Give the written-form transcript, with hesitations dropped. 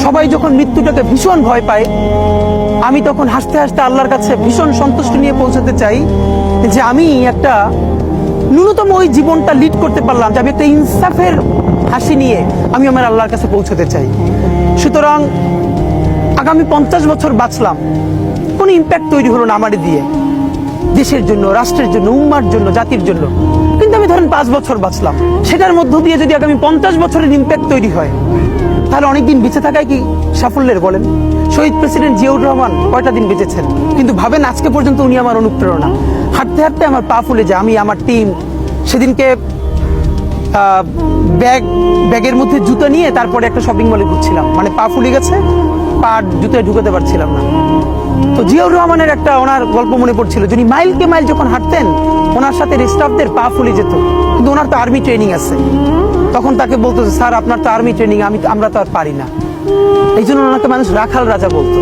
সবাই যখন মৃত্যুটাকে ভীষণ ভয় পায়, আমি তখন হাসতে হাসতে আল্লাহর কাছে ভীষণ সন্তুষ্টি নিয়ে পৌঁছাতে চাই যে আমি একটা ন্যূনতম ওই জীবনটা লিড করতে পারলাম, যে আমি একটা ইনসাফের হাসি নিয়ে আমি আমার আল্লাহর কাছে পৌঁছাতে চাই। সুতরাং আগামী 50 বছর বাঁচলাম, কোনো ইম্প্যাক্ট তৈরি হলো না আমারে দিয়ে, দেশের জন্য, রাষ্ট্রের জন্য, উম্মার জন্য, জাতির জন্য। কিন্তু আমি ধরেন 5 বছর বাঁচলাম, সেটার মধ্য দিয়ে যদি আগামী 50 বছরের ইম্প্যাক্ট তৈরি হয়, তাহলে অনেকদিন বেঁচে থাকায় কি সাফল্যের বলেন? শহীদ প্রেসিডেন্ট জিয়াউর রহমান কয়টা দিন বেঁচেছেন, কিন্তু ভাবেন আজকে পর্যন্ত উনি আমার অনুপ্রেরণা। হাঁটতে হাঁটতে আমার পা ফুলে যায়, আমি আমার টিম সেদিনকে ব্যাগের মধ্যে জুতো নিয়ে তারপরে একটা শপিং মলে ঘুরছিলাম, মানে পা ফুলে গেছে, পা জুতোয় ঢুকাতে পারছিলাম না। তো জিয়াউর রহমানের একটা ওনার গল্প মনে পড়ছিল, যিনি মাইলকে মাইল যখন হাঁটতেন ওনার সাথে স্টাফদের পা ফুলে যেত, কিন্তু ওনার তো আর্মি ট্রেনিং আছে। তখন তাকে বলতো, স্যার আপনার তো আর্মি ট্রেনিং, আমরা তো আর পারি না। এই জন্য ওনাকে মানুষ রাখাল রাজা বলতো।